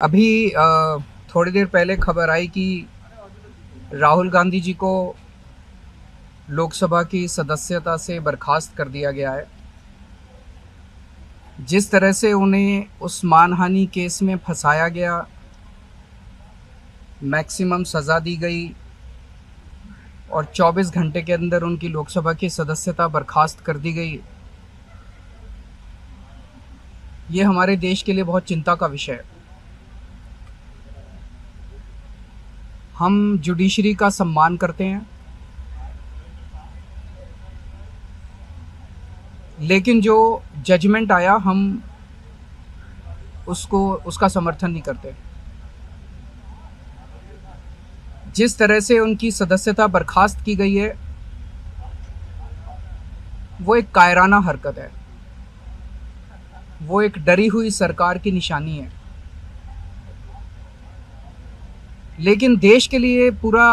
अभी थोड़ी देर पहले खबर आई कि राहुल गांधी जी को लोकसभा की सदस्यता से बर्खास्त कर दिया गया है। जिस तरह से उन्हें उस मानहानि केस में फंसाया गया, मैक्सिमम सज़ा दी गई और 24 घंटे के अंदर उनकी लोकसभा की सदस्यता बर्खास्त कर दी गई, ये हमारे देश के लिए बहुत चिंता का विषय है। हम जुडिशरी का सम्मान करते हैं, लेकिन जो जजमेंट आया हम उसका समर्थन नहीं करते। जिस तरह से उनकी सदस्यता बर्खास्त की गई है वो एक कायराना हरकत है, वो एक डरी हुई सरकार की निशानी है। लेकिन देश के लिए पूरा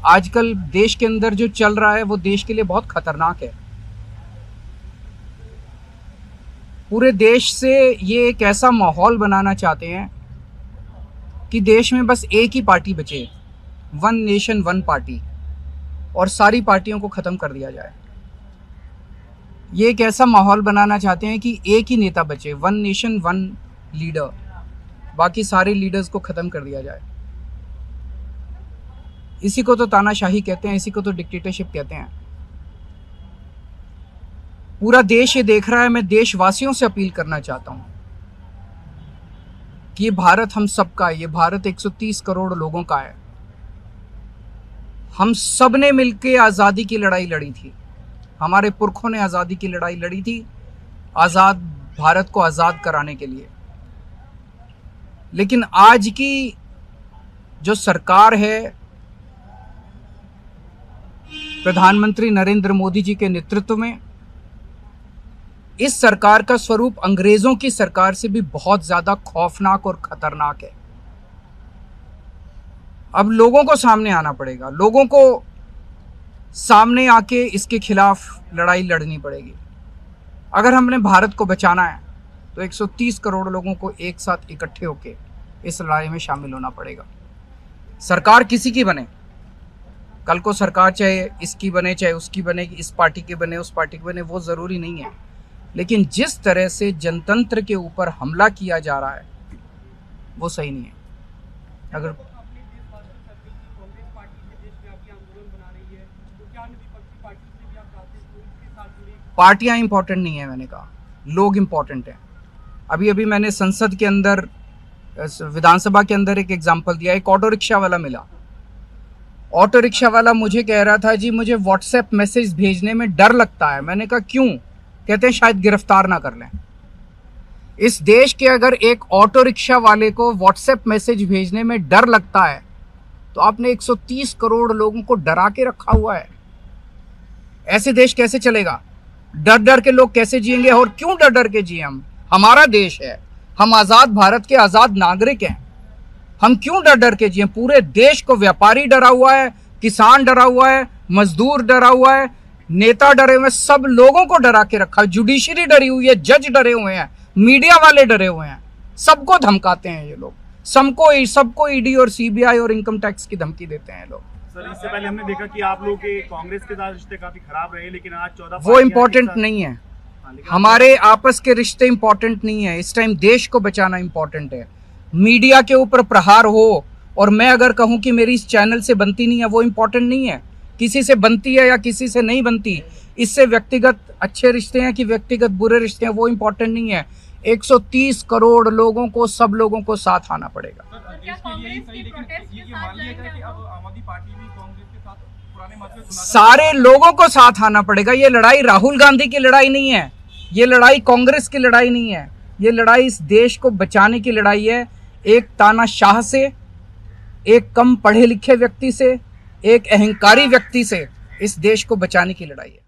आजकल देश के अंदर जो चल रहा है वो देश के लिए बहुत खतरनाक है। पूरे देश से ये एक ऐसा माहौल बनाना चाहते हैं कि देश में बस एक ही पार्टी बचे, वन नेशन वन पार्टी, और सारी पार्टियों को ख़त्म कर दिया जाए। ये एक ऐसा माहौल बनाना चाहते हैं कि एक ही नेता बचे, वन नेशन वन लीडर, बाकी सारे लीडर्स को ख़त्म कर दिया जाए। इसी को तो तानाशाही कहते हैं, इसी को तो डिक्टेटरशिप कहते हैं। पूरा देश ये देख रहा है। मैं देशवासियों से अपील करना चाहता हूं कि ये भारत हम सबका है, ये भारत 130 करोड़ लोगों का है। हम सब ने मिलकर आज़ादी की लड़ाई लड़ी थी, हमारे पुरखों ने आज़ादी की लड़ाई लड़ी थी, आज़ाद भारत को आज़ाद कराने के लिए। लेकिन आज की जो सरकार है, प्रधानमंत्री नरेंद्र मोदी जी के नेतृत्व में, इस सरकार का स्वरूप अंग्रेजों की सरकार से भी बहुत ज्यादा खौफनाक और खतरनाक है। अब लोगों को सामने आना पड़ेगा, लोगों को सामने आके इसके खिलाफ लड़ाई लड़नी पड़ेगी। अगर हमने भारत को बचाना है तो 130 करोड़ लोगों को एक साथ इकट्ठे होके इस लड़ाई में शामिल होना पड़ेगा। सरकार किसी की बने, कल को सरकार चाहे इसकी बने चाहे उसकी बने, इस पार्टी की बने उस पार्टी की बने, वो ज़रूरी नहीं है। लेकिन जिस तरह से जनतंत्र के ऊपर हमला किया जा रहा है वो सही नहीं है। अगर पार्टियां इंपॉर्टेंट नहीं है, मैंने कहा लोग इंपॉर्टेंट हैं। अभी अभी मैंने संसद के अंदर, विधानसभा के अंदर एक एग्जाम्पल दिया। एक ऑटो रिक्शा वाला मिला, ऑटो रिक्शा वाला मुझे कह रहा था जी मुझे व्हाट्सएप मैसेज भेजने में डर लगता है। मैंने कहा क्यों? कहते हैं शायद गिरफ्तार ना कर लें। इस देश के अगर एक ऑटो रिक्शा वाले को व्हाट्सएप मैसेज भेजने में डर लगता है तो आपने 130 करोड़ लोगों को डरा के रखा हुआ है। ऐसे देश कैसे चलेगा? डर डर के लोग कैसे जिएंगे? और क्यों डर डर के जिए? हम, हमारा देश है, हम आज़ाद भारत के आज़ाद नागरिक हैं, हम क्यों डर डर के जिए? पूरे देश को व्यापारी डरा हुआ है, किसान डरा हुआ है, मजदूर डरा हुआ है, नेता डरे हुए हैं, सब लोगों को डरा के रखा है। जुडिशरी डरी हुई है, जज डरे हुए हैं, मीडिया वाले डरे हुए हैं, सबको धमकाते हैं ये लोग, सबको ईडी और सीबीआई और इनकम टैक्स की धमकी देते हैं लोग। सर, इससे पहले हमने देखा कि आप लोग के कांग्रेस के साथ रिश्ते काफी खराब रहे, लेकिन आज 14 वो इम्पोर्टेंट नहीं है। हमारे आपस के रिश्ते इंपॉर्टेंट नहीं है। इस टाइम देश को बचाना इंपॉर्टेंट है। मीडिया के ऊपर प्रहार हो और मैं अगर कहूं कि मेरी इस चैनल से बनती नहीं है, वो इंपॉर्टेंट नहीं है। किसी से बनती है या किसी से नहीं बनती, इससे व्यक्तिगत अच्छे रिश्ते हैं कि व्यक्तिगत बुरे रिश्ते हैं, वो इंपॉर्टेंट नहीं है। 130 करोड़ लोगों को, सब लोगों को साथ आना पड़ेगा। सारे लोगों को साथ आना पड़ेगा। ये लड़ाई राहुल गांधी की लड़ाई नहीं है, ये लड़ाई कांग्रेस की लड़ाई नहीं है, ये लड़ाई इस देश को बचाने की लड़ाई है। एक तानाशाह से, एक कम पढ़े लिखे व्यक्ति से, एक अहंकारी व्यक्ति से इस देश को बचाने की लड़ाई है।